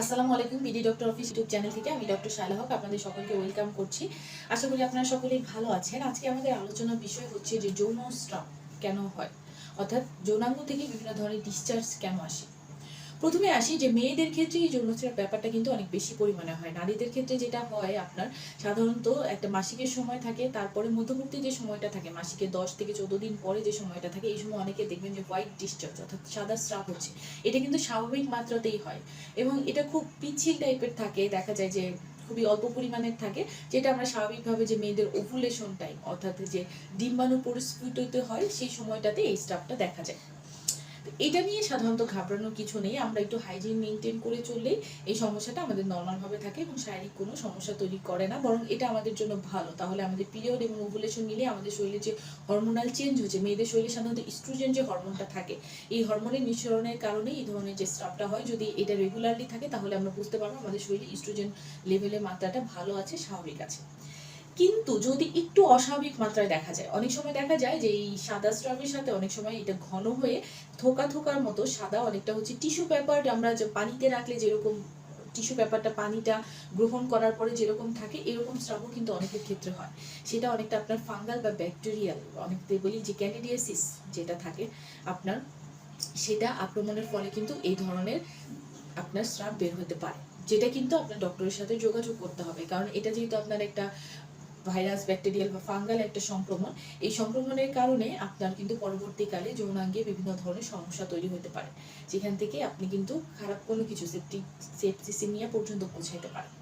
আসসালামু আলাইকুম। BD doctor office YouTube channel থেকে আমি ডক্টর শায়লা হক আপনাদের সকলকে ওয়েলকাম করছি। আশা করি আপনারা সকলেই ভালো আছেন। আজকে আমাদের আলোচনার বিষয় হচ্ছে যে যৌন স্রাব কেন হয়, অর্থাৎ যৌনাঙ্গ থেকে বিভিন্ন ধরনের ডিসচার্জ কেন আসে। প্রথমে আসি যে মেয়েদের ক্ষেত্রে এই যৌনস্রাব ব্যাপারটা কিন্তু অনেক বেশি পরিমাণে হয়। নারীদের ক্ষেত্রে যেটা হয় আপনার সাধারণত একটা মাসিকের সময় থাকে, তারপরে মধ্যবর্তী যে সময়টা থাকে মাসিকের 10 থেকে 14 দিন পরে যে সময়টা থাকে, এই সময় অনেকে দেখবেন যে হোয়াইট ডিসচার্জ অর্থাৎ সাদা স্রাব হচ্ছে। এটা কিন্তু স্বাভাবিক মাত্রাতেই হয় এবং এটা খুব পিচ্ছিল টাইপের থাকে, দেখা যায় যে খুবই অল্প পরিমাণের থাকে, যেটা আমরা স্বাভাবিকভাবে যে মেয়েদের ওভুলেশন টাইম অর্থাৎ যে ডিম্বাণু পরিস্ফুটিত হয় সেই সময়টাতে এই স্রাবটা দেখা যায়। এটা নিয়ে সাধারণত ঘাবড়ানোর কিছু নেই। আমরা একটু হাইজিন মেনটেন করে চললেই এই সমস্যাটা আমাদের নর্মালভাবে থাকে এবং শারীরিক কোনো সমস্যা তৈরি করে না, বরং এটা আমাদের জন্য ভালো। তাহলে আমাদের পিরিয়ড এবং ওভুলেশন মিলিয়ে আমাদের শরীরে যে হরমোনাল চেঞ্জ হচ্ছে, মেয়েদের শরীরে সাধারণত ইস্ট্রোজেন যে হরমোনটা থাকে, এই হরমোনের নিঃসরণের কারণে এই ধরনের যে স্রাবটা হয়, যদি এটা রেগুলারলি থাকে তাহলে আমরা বুঝতে পারবো আমাদের শরীরে ইস্ট্রোজেন লেভেলের মাত্রাটা ভালো আছে, স্বাভাবিক আছে। কিন্তু যদি একটু অস্বাভাবিক মাত্রায় দেখা যায়, অনেক সময় দেখা যায় যে এই সাদা স্রাবের সাথে অনেক সময় এটা ঘন হয়ে থোকা থোকার মতো সাদা, অনেকটা হচ্ছে টিস্যু পেপার আমরা যে পানিতে রাখলে যেরকম টিস্যু পেপারটা পানিটা গ্রহণ করার পরে যেরকম থাকে, এরকম স্রাবও কিন্তু অনেকের ক্ষেত্রে হয়। সেটা অনেকটা আপনার ফাঙ্গাল বা ব্যাকটেরিয়াল, অনেকতে বলি যে ক্যান্ডিডিয়াসিস যেটা থাকে আপনার, সেটা আক্রমণের ফলে কিন্তু এই ধরনের আপনার স্রাব বের হতে পারে, যেটা কিন্তু আপনার ডক্টরের সাথে যোগাযোগ করতে হবে। কারণ এটা যেহেতু আপনার একটা ভাইরাস, ব্যাকটেরিয়াল বা ফাঙ্গাল একটা সংক্রমণ, এই সংক্রমণের কারণে আপনার কিন্তু পরবর্তীকালে যৌনাঙ্গে বিভিন্ন ধরনের সমস্যা তৈরি হতে পারে, যেখান থেকে আপনি কিন্তু খারাপ কোনো কিছু সেপ্টিসিমিয়া পর্যন্ত পৌঁছাইতে পারেন।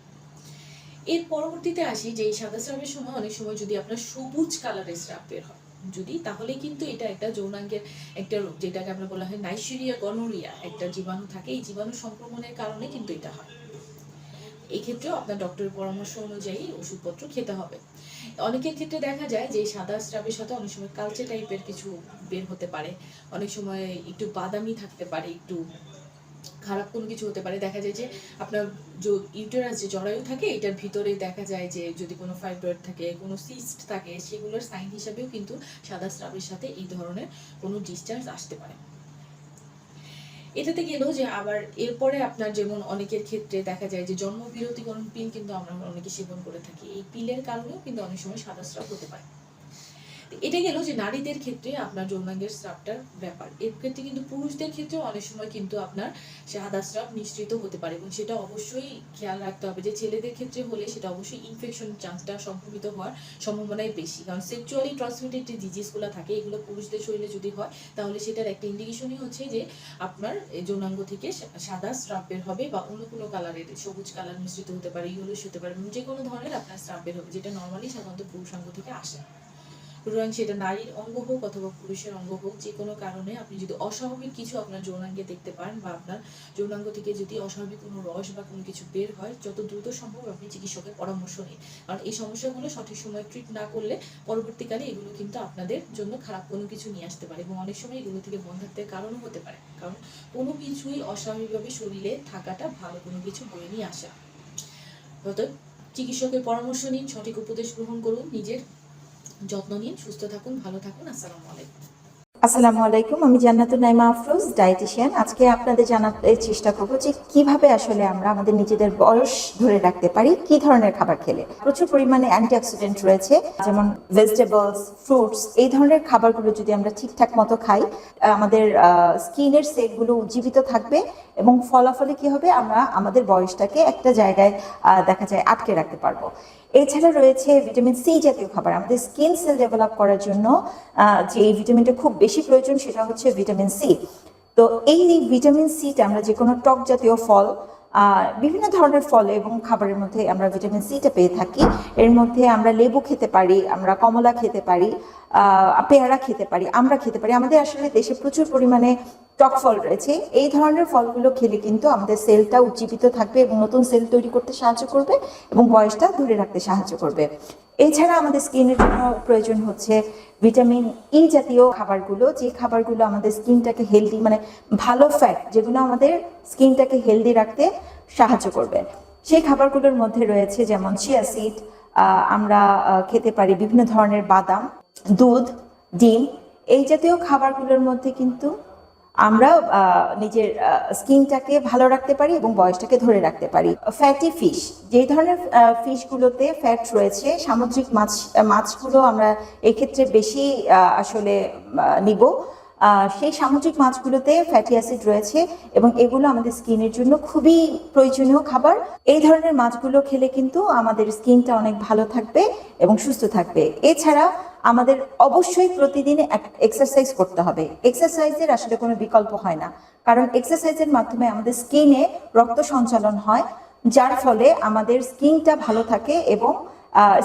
এর পরবর্তীতে আসি যে এই সাদা স্রাবের সময় অনেক সময় যদি আপনার সবুজ কালারের স্রাব বের হয়, যদি, তাহলে কিন্তু এটা একটা যৌনাঙ্গের একটা রোগ, যেটাকে আমরা বলা হয় নাইসেরিয়া গনোরিয়া, একটা জীবাণু থাকে, এই জীবাণু সংক্রমণের কারণে কিন্তু এটা হয়। এই ক্ষেত্রেও আপনার ডক্টরের পরামর্শ অনুযায়ী ওষুধপত্র খেতে হবে। অনেকের ক্ষেত্রে দেখা যায় যে সাদা স্রাবের সাথে অনেক সময় কালচে টাইপের কিছু বের হতে পারে, অনেক সময় একটু বাদামি থাকতে পারে, একটু খারাপ কোনো কিছু হতে পারে। দেখা যায় যে আপনার যে ইউটেরাস যে জরায়ু থাকে, এটার ভিতরে দেখা যায় যে যদি কোনো ফাইব্রয়েড থাকে, কোনো সিস্ট থাকে, সেগুলোর সাইন হিসাবেও কিন্তু সাদা স্রাবের সাথে এই ধরনের কোনো ডিসচার্জ আসতে পারে। এটাতে গেলেও যে আবার এরপরে আপনার যেমন অনেকের ক্ষেত্রে দেখা যায় যে জন্মবিরতিকরণ পিল কিন্তু আমরা অনেকে সেবন করে থাকি, এই পিলের কারণেও কিন্তু অনেক সময় সাদা স্রাব হতে পারে। এটা গেল যে নারীদের ক্ষেত্রে আপনার যৌনাঙ্গের স্রাবটার ব্যাপার। এর ক্ষেত্রে কিন্তু পুরুষদের ক্ষেত্রেও অনেক সময় কিন্তু আপনার সাদা স্রাব নিশ্চিত হতে পারে, এবং সেটা অবশ্যই খেয়াল রাখতে হবে যে ছেলেদের ক্ষেত্রে হলে সেটা অবশ্যই ইনফেকশন চান্সটা সংক্রমিত হওয়ার সম্ভাবনাই বেশি, কারণ সেক্সুয়ালি ট্রান্সমিটেড যে ডিজিজগুলো থাকে এগুলো পুরুষদের শরীরে যদি হয়, তাহলে সেটার একটা ইন্ডিকেশনই হচ্ছে যে আপনার যৌনাঙ্গ থেকে সাদা স্রাব বের হবে, বা অন্য কোনো কালারের সবুজ কালার মিশ্রিত হতে পারে, ইয়েলোইশ হতে পারে, যে কোনো ধরনের আপনার স্রাব বের হবে, যেটা নর্মালি সাধারণত পুরুষাঙ্গ থেকে আসে। সুতরাং সেটা নারীর অঙ্গ হোক অথবা পুরুষের অঙ্গ হোক, যে কোনো কারণে আপনি যদি অস্বাভাবিক কিছু আপনার যৌনাঙ্গে দেখতে পান, বা আপনার যৌনাঙ্গ থেকে যদি অস্বাভাবিক কোনো রস বা কোনো কিছু বের হয়, যত দ্রুত সম্ভব আপনি চিকিৎসকের পরামর্শ নিন। কারণ এই সমস্যাগুলো সঠিক সময়ে ট্রিট না করলে পরবর্তীকালে এগুলো কিন্তু আপনাদের জন্য খারাপ কোনো কিছু নিয়ে আসতে পারে, এবং অনেক সময় এগুলো থেকে বন্ধ্যাত্বের কারণও হতে পারে। কারণ কোনো কিছুই অস্বাভাবিকভাবে শরীরে থাকাটা ভালো কোনো কিছু বয়ে নিয়ে আসে। অতএব চিকিৎসকের পরামর্শ নিন, সঠিক উপদেশ গ্রহণ করুন, নিজের যত্ন নিন, সুস্থ থাকুন, ভালো থাকুন। আসসালামু আলাইকুম। আসসালামু আলাইকুম, আমি জান্নাতুন নাইমা আফরোজ, ডায়েটিশিয়ান। আজকে আপনাদের জানাতে চেষ্টা করব যে কিভাবে আসলে আমরা আমাদের নিজেদের বয়স ধরে রাখতে পারি, কি ধরনের খাবার খেলে। প্রচুর পরিমাণে অ্যান্টিঅক্সিডেন্ট রয়েছে, যেমন ভেজিটেবলস, ফ্রুটস, এই ধরনের খাবারগুলো যদি আমরা ঠিকঠাক মতো খাই, আমাদের স্কিনের সেলগুলো উজ্জীবিত থাকবে, এবং ফলাফলে কি হবে, আমরা আমাদের বয়সটাকে একটা জায়গায় দেখা যায় আটকে রাখতে পারবো। এছাড়া রয়েছে ভিটামিন সি জাতীয় খাবার। আমাদের স্কিন সেল ডেভেলপ করার জন্য যে এই ভিটামিনটা খুব বেশি প্রয়োজন, সেটা হচ্ছে ভিটামিন সি। তো এই ভিটামিন সিটা আমরা যে কোনো টক জাতীয় ফল, বিভিন্ন ধরনের ফল এবং খাবারের মধ্যে আমরা ভিটামিন সিটা পেয়ে থাকি। এর মধ্যে আমরা লেবু খেতে পারি, আমরা কমলা খেতে পারি, পেয়ারা খেতে পারি, আমরা খেতে পারি। আমাদের আসলে দেশে প্রচুর পরিমাণে টক ফল রয়েছে। এই ধরনের ফলগুলো খেলে কিন্তু আমাদের সেলটা উজ্জীবিত থাকবে এবং নতুন সেল তৈরি করতে সাহায্য করবে, এবং বয়সটা ধরে রাখতে সাহায্য করবে। এছাড়া আমাদের স্কিনের জন্য প্রয়োজন হচ্ছে ভিটামিন ই জাতীয় খাবারগুলো, যে খাবারগুলো আমাদের স্কিনটাকে হেলদি, মানে ভালো ফ্যাট যেগুলো আমাদের স্কিনটাকে হেলদি রাখতে সাহায্য করবে। সেই খাবারগুলোর মধ্যে রয়েছে যেমন চিয়া সিড, আমরা খেতে পারি বিভিন্ন ধরনের বাদাম, দুধ, ডিম। এই জাতীয় খাবারগুলোর মধ্যে কিন্তু আমরা নিজের স্কিনটাকে ভালো রাখতে পারি এবং বয়সটাকে ধরে রাখতে পারি। ফ্যাটি ফিশ, যে ধরনের ফিশগুলোতে ফ্যাট রয়েছে, সামুদ্রিক মাছগুলো আমরা এক্ষেত্রে বেশি আসলে নিব। সেই সামুদ্রিক মাছগুলোতে ফ্যাটি অ্যাসিড রয়েছে এবং এগুলো আমাদের স্কিনের জন্য খুবই প্রয়োজনীয় খাবার। এই ধরনের মাছগুলো খেলে কিন্তু আমাদের স্কিনটা অনেক ভালো থাকবে এবং সুস্থ থাকবে। এছাড়া আমাদের অবশ্যই প্রতিদিন এক্সারসাইজ করতে হবে। এক্সারসাইজের আসলে কোনো বিকল্প হয় না, কারণ এক্সারসাইজের মাধ্যমে আমাদের স্কিনে রক্ত সঞ্চালন হয়, যার ফলে আমাদের স্কিনটা ভালো থাকে এবং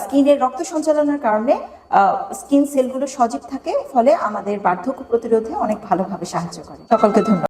স্কিনের রক্ত সঞ্চালনের কারণে স্কিন সেলগুলো সজীব থাকে, ফলে আমাদের বার্ধক্য প্রতিরোধে অনেক ভালোভাবে সাহায্য করে। সকলকে ধন্যবাদ।